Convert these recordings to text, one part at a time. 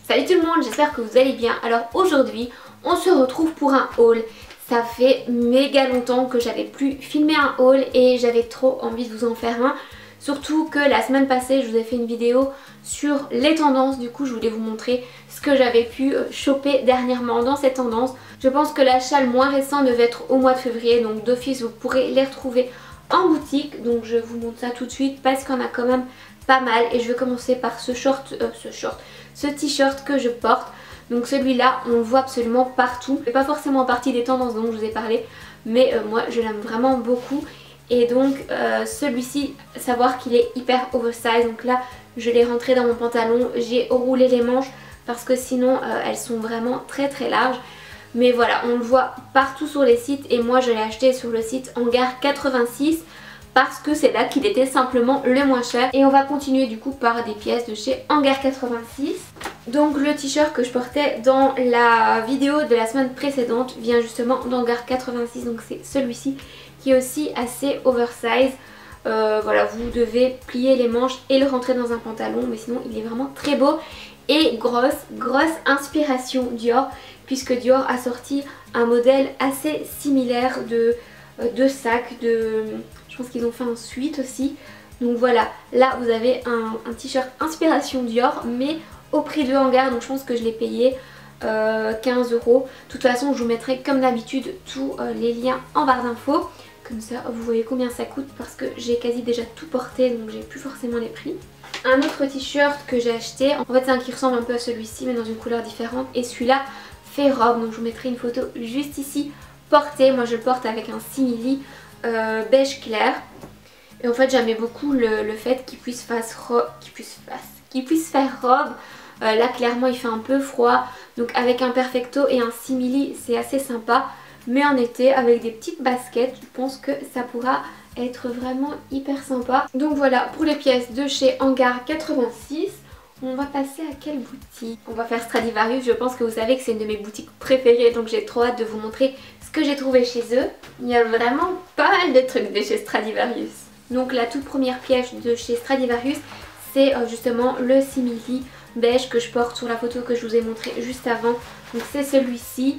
Salut tout le monde, j'espère que vous allez bien. Alors aujourd'hui, on se retrouve pour un haul. Ça fait méga longtemps que j'avais plus filmé un haul et j'avais trop envie de vous en faire un. Surtout que la semaine passée, je vous ai fait une vidéo sur les tendances. Du coup, je voulais vous montrer ce que j'avais pu choper dernièrement dans ces tendances. Je pense que l'achat le moins récent devait être au mois de février. Donc d'office, vous pourrez les retrouver en boutique. Donc je vous montre ça tout de suite parce qu'on a quand même pas mal. Et je vais commencer par ce t-shirt que je porte. Donc celui-là, on le voit absolument partout. Il fait pas forcément partie des tendances dont je vous ai parlé, mais moi je l'aime vraiment beaucoup. Et donc celui-ci, savoir qu'il est hyper oversize. Donc là, je l'ai rentré dans mon pantalon. J'ai roulé les manches parce que sinon elles sont vraiment très très larges. Mais voilà, on le voit partout sur les sites et moi je l'ai acheté sur le site Hangar 86 parce que c'est là qu'il était simplement le moins cher. Et on va continuer du coup par des pièces de chez Hangar 86. Donc le t-shirt que je portais dans la vidéo de la semaine précédente vient justement d'Hangar 86, donc c'est celui-ci qui est aussi assez oversize. Voilà, vous devez plier les manches et le rentrer dans un pantalon, mais sinon il est vraiment très beau. Et grosse inspiration Dior, puisque Dior a sorti un modèle assez similaire de sac, je pense qu'ils ont fait un sweat aussi. Donc voilà, là vous avez un t-shirt inspiration Dior, mais au prix de Hangar, donc je pense que je l'ai payé 15 €. De toute façon, je vous mettrai comme d'habitude tous les liens en barre d'infos. Comme ça, vous voyez combien ça coûte parce que j'ai quasi déjà tout porté, donc j'ai plus forcément les prix. Un autre t-shirt que j'ai acheté, en fait c'est un qui ressemble un peu à celui-ci mais dans une couleur différente. Et celui-là fait robe, donc je vous mettrai une photo juste ici porté. Moi je le porte avec un simili beige clair. Et en fait j'aimais beaucoup le fait qu'il puisse faire robe. Là clairement il fait un peu froid, donc avec un perfecto et un simili c'est assez sympa. Mais en été avec des petites baskets, je pense que ça pourra être vraiment hyper sympa. Donc voilà pour les pièces de chez Hangar 86. On va passer à quelle boutique? On va faire Stradivarius. Je pense que vous savez que c'est une de mes boutiques préférées, donc j'ai trop hâte de vous montrer ce que j'ai trouvé chez eux. Il y a vraiment pas mal de trucs de chez Stradivarius. Donc la toute première pièce de chez Stradivarius, c'est justement le simili beige que je porte sur la photo que je vous ai montré juste avant. Donc c'est celui-ci.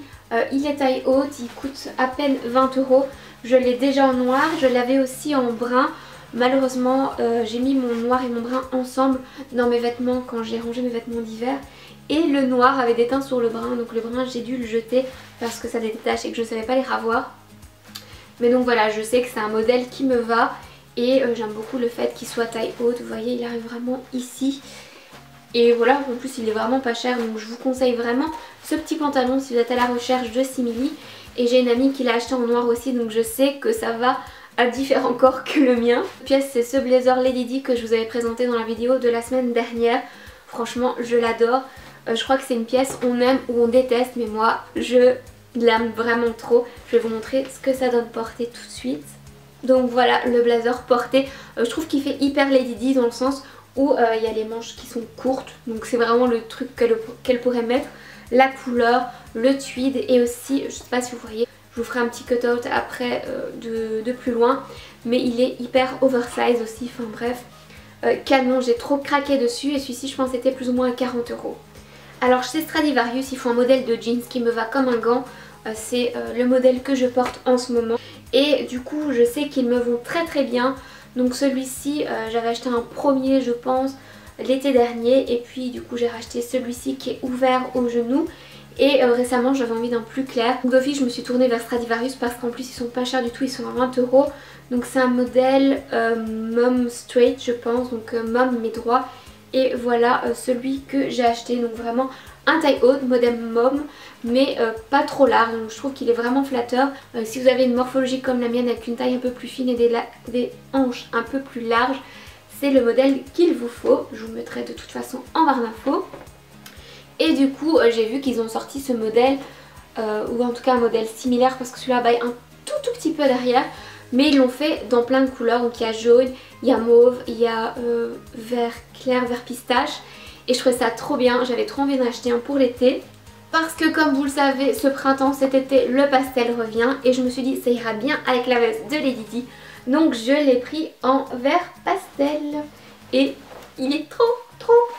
Il est taille haute, il coûte à peine 20 €. Je l'ai déjà en noir, je l'avais aussi en brun. Malheureusement j'ai mis mon noir et mon brun ensemble dans mes vêtements quand j'ai rangé mes vêtements d'hiver. Et le noir avait des teintes sur le brun, donc le brun j'ai dû le jeter parce que ça détache et que je ne savais pas les ravoir. Mais donc voilà, je sais que c'est un modèle qui me va et j'aime beaucoup le fait qu'il soit taille haute. Vous voyez, il arrive vraiment ici. Et voilà, en plus il est vraiment pas cher, donc je vous conseille vraiment ce petit pantalon si vous êtes à la recherche de simili. Et j'ai une amie qui l'a acheté en noir aussi, donc je sais que ça va à différents corps que le mien. La pièce c'est ce blazer Lady Di que je vous avais présenté dans la vidéo de la semaine dernière. Franchement je l'adore. Je crois que c'est une pièce on aime ou on déteste, mais moi je l'aime vraiment trop. Je vais vous montrer ce que ça donne porter tout de suite. Donc voilà le blazer porté. Je trouve qu'il fait hyper Lady Di dans le sens où il y a les manches qui sont courtes, donc c'est vraiment le truc qu'elle pourrait mettre. La couleur, le tweed et aussi, je sais pas si vous voyez, je vous ferai un petit cut out après de plus loin, mais il est hyper oversize aussi, enfin bref, canon, j'ai trop craqué dessus et celui-ci je pense était plus ou moins à 40 €. Alors chez Stradivarius ils font un modèle de jeans qui me va comme un gant, c'est le modèle que je porte en ce moment et du coup je sais qu'ils me vont très très bien. Donc celui-ci j'avais acheté un premier je pense l'été dernier et puis du coup j'ai racheté celui-ci qui est ouvert au genou et récemment j'avais envie d'un plus clair. Donc d'office je me suis tournée vers Stradivarius parce qu'en plus ils sont pas chers du tout, ils sont à 20 €. Donc c'est un modèle mom straight je pense, donc mom mais droit. Et voilà celui que j'ai acheté, donc vraiment un taille haute, modèle mom, mais pas trop large, donc je trouve qu'il est vraiment flatteur. Si vous avez une morphologie comme la mienne avec une taille un peu plus fine et des hanches un peu plus larges, c'est le modèle qu'il vous faut. Je vous mettrai de toute façon en barre d'infos. Et du coup j'ai vu qu'ils ont sorti ce modèle, ou en tout cas un modèle similaire parce que celui-là baille un tout petit peu derrière. Mais ils l'ont fait dans plein de couleurs, donc il y a jaune, il y a mauve, il y a vert clair, vert pistache. Et je trouvais ça trop bien, j'avais trop envie d'en acheter un pour l'été. Parce que comme vous le savez, ce printemps, cet été, le pastel revient. Et je me suis dit ça ira bien avec la veste de Lady Di. Donc je l'ai pris en vert pastel. Et il est trop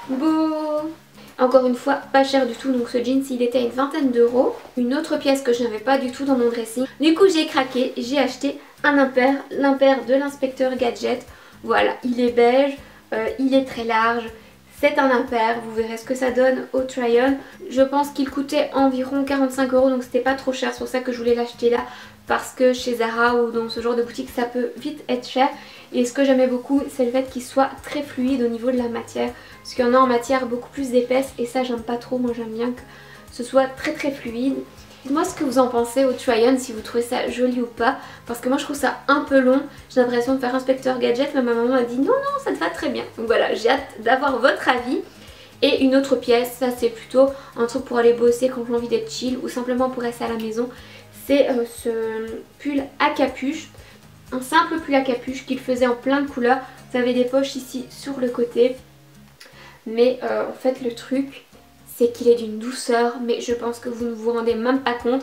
beau. Encore une fois, pas cher du tout, donc ce jeans il était à une vingtaine d'euros. Une autre pièce que je n'avais pas du tout dans mon dressing. Du coup j'ai craqué, j'ai acheté un impair, l'impair de l'inspecteur Gadget. Voilà, il est beige, il est très large. C'est un impair, vous verrez ce que ça donne au try-on. Je pense qu'il coûtait environ 45 euros, donc c'était pas trop cher, c'est pour ça que je voulais l'acheter là. Parce que chez Zara ou dans ce genre de boutique ça peut vite être cher. Et ce que j'aimais beaucoup c'est le fait qu'il soit très fluide au niveau de la matière. Parce qu'il y en a en matière beaucoup plus épaisse et ça j'aime pas trop, moi j'aime bien que ce soit très fluide. Dites-moi ce que vous en pensez au try-on, si vous trouvez ça joli ou pas. Parce que moi je trouve ça un peu long, j'ai l'impression de faire inspecteur gadget, mais ma maman m'a dit non ça te va très bien. Donc voilà, j'ai hâte d'avoir votre avis. Et une autre pièce, ça c'est plutôt un truc pour aller bosser quand j'ai envie d'être chill ou simplement pour rester à la maison. C'est ce pull à capuche, un simple pull à capuche qu'il faisait en plein de couleurs. Vous avez des poches ici sur le côté. Mais en fait le truc c'est qu'il est d'une douceur, mais je pense que vous ne vous rendez même pas compte.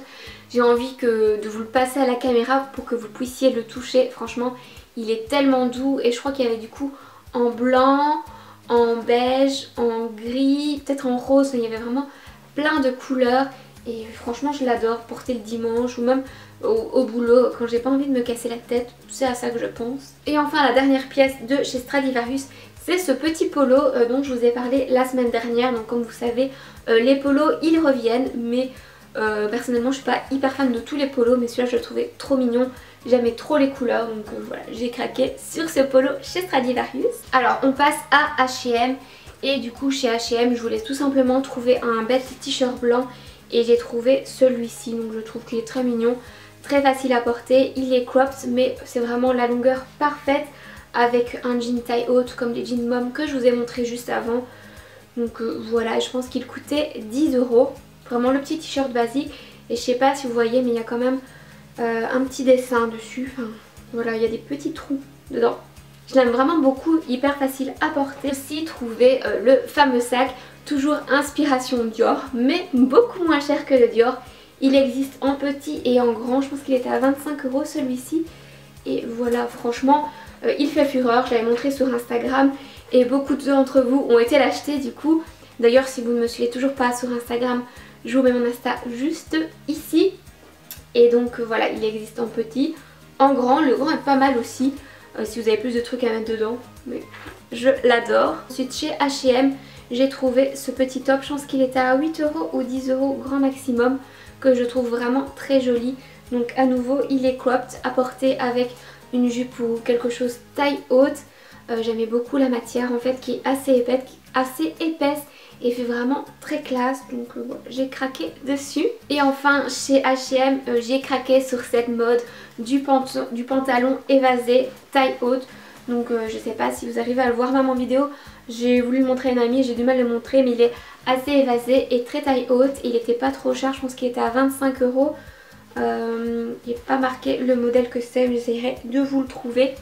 J'ai envie de vous le passer à la caméra pour que vous puissiez le toucher. Franchement il est tellement doux et je crois qu'il y avait du coup en blanc, en beige, en gris, peut-être en rose, il y avait vraiment plein de couleurs. Et franchement je l'adore porter le dimanche ou même au boulot quand j'ai pas envie de me casser la tête, c'est à ça que je pense. Et enfin la dernière pièce de chez Stradivarius, c'est ce petit polo dont je vous ai parlé la semaine dernière. Donc comme vous savez les polos ils reviennent, mais personnellement je suis pas hyper fan de tous les polos, mais celui-là je le trouvais trop mignon. J'aimais trop les couleurs, donc voilà, j'ai craqué sur ce polo chez Stradivarius. Alors on passe à H&M et du coup chez H&M je voulais tout simplement trouver un bête t-shirt blanc. Et j'ai trouvé celui-ci, donc je trouve qu'il est très mignon, très facile à porter. Il est cropped mais c'est vraiment la longueur parfaite avec un jean taille haute comme les jeans mom que je vous ai montré juste avant. Donc voilà, je pense qu'il coûtait 10 euros. Vraiment le petit t-shirt basique. Et je sais pas si vous voyez mais il y a quand même un petit dessin dessus. Enfin voilà, il y a des petits trous dedans. Je l'aime vraiment beaucoup, hyper facile à porter. Aussi trouvé le fameux sac. Toujours inspiration Dior, mais beaucoup moins cher que le Dior. Il existe en petit et en grand, je pense qu'il était à 25 euros celui-ci. Et voilà, franchement, il fait fureur, je l'avais montré sur Instagram et beaucoup d'entre vous ont été l'acheter du coup. D'ailleurs, si vous ne me suivez toujours pas sur Instagram, je vous mets mon Insta juste ici. Et donc voilà, il existe en petit, en grand, le grand est pas mal aussi, si vous avez plus de trucs à mettre dedans, mais je l'adore. Ensuite chez H&M, j'ai trouvé ce petit top, je pense qu'il était à 8 euros ou 10 euros grand maximum, que je trouve vraiment très joli. Donc à nouveau il est cropped, à porter avec une jupe ou quelque chose taille haute. J'aimais beaucoup la matière en fait qui est assez épaisse et fait vraiment très classe, donc voilà, j'ai craqué dessus. Et enfin chez H&M j'ai craqué sur cette mode du pantalon évasé taille haute. Donc je sais pas si vous arrivez à le voir même en vidéo, j'ai voulu le montrer à une amie, j'ai du mal à le montrer, mais il est assez évasé et très taille haute. Il était pas trop cher, je pense qu'il était à 25 euros. Il n'est pas marqué le modèle que c'est, mais j'essaierai de vous le trouver.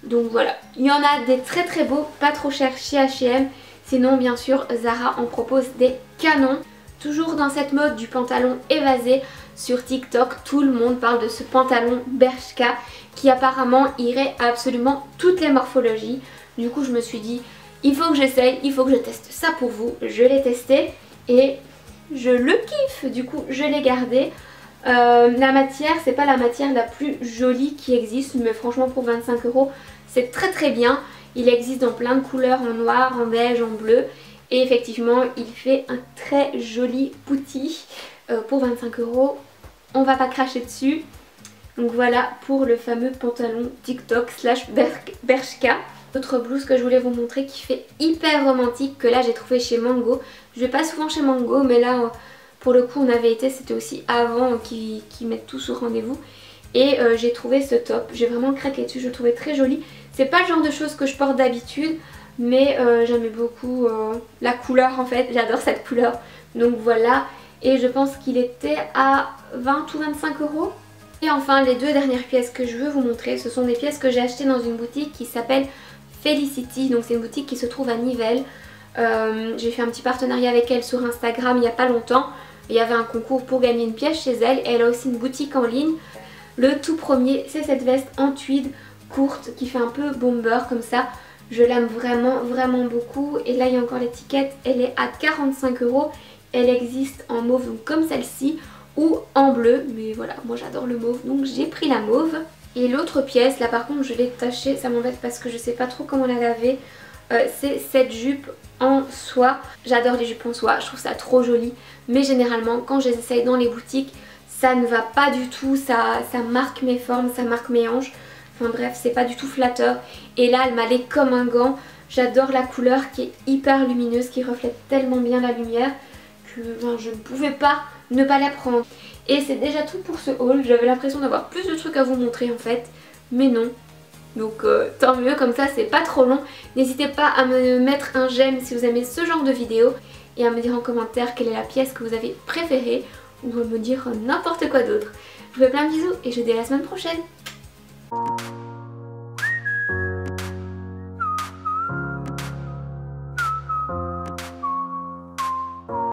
Donc voilà, il y en a des très beaux, pas trop chers chez H&M. Sinon bien sûr Zara en propose des canons. Toujours dans cette mode du pantalon évasé, sur TikTok tout le monde parle de ce pantalon Bershka qui apparemment irait à absolument toutes les morphologies. Du coup je me suis dit il faut que j'essaye, il faut que je teste ça pour vous. Je l'ai testé et je le kiffe, du coup je l'ai gardé. La matière, c'est pas la matière la plus jolie qui existe, mais franchement pour 25 euros c'est très bien. Il existe dans plein de couleurs, en noir, en beige, en bleu. Et effectivement il fait un très joli bouti pour 25 euros. On va pas cracher dessus. Donc voilà pour le fameux pantalon TikTok slash Bershka. Autre blouse que je voulais vous montrer qui fait hyper romantique, que là j'ai trouvé chez Mango. Je vais pas souvent chez Mango, mais là pour le coup on avait été, c'était aussi avant qu'ils mettent tout sur rendez-vous. Et j'ai trouvé ce top, j'ai vraiment craqué dessus, je le trouvais très joli. C'est pas le genre de choses que je porte d'habitude, mais j'aimais beaucoup la couleur en fait, j'adore cette couleur. Donc voilà, et je pense qu'il était à 20 ou 25 euros. Et enfin les deux dernières pièces que je veux vous montrer, ce sont des pièces que j'ai achetées dans une boutique qui s'appelle Felicity. Donc c'est une boutique qui se trouve à Nivelles. J'ai fait un petit partenariat avec elle sur Instagram il n'y a pas longtemps. Il y avait un concours pour gagner une pièce chez elle et elle a aussi une boutique en ligne. Le tout premier c'est cette veste en tweed courte qui fait un peu bomber comme ça. Je l'aime vraiment beaucoup. Et là il y a encore l'étiquette, elle est à 45 €. Elle existe en mauve donc comme celle-ci ou en bleu. Mais voilà, moi j'adore le mauve donc j'ai pris la mauve. Et l'autre pièce, là par contre je l'ai tachée, ça m'embête parce que je sais pas trop comment la laver. C'est cette jupe en soie. J'adore les jupes en soie, je trouve ça trop joli. Mais généralement quand je les essaye dans les boutiques, ça ne va pas du tout, ça marque mes formes, ça marque mes hanches. Enfin bref, c'est pas du tout flatteur. Et là elle m'allait comme un gant. J'adore la couleur qui est hyper lumineuse, qui reflète tellement bien la lumière que je ne pouvais pas ne pas la prendre. Et c'est déjà tout pour ce haul. J'avais l'impression d'avoir plus de trucs à vous montrer en fait, mais non. Donc tant mieux, comme ça c'est pas trop long. N'hésitez pas à me mettre un j'aime si vous aimez ce genre de vidéo et à me dire en commentaire quelle est la pièce que vous avez préférée ou à me dire n'importe quoi d'autre. Je vous fais plein de bisous et je vous dis à la semaine prochaine.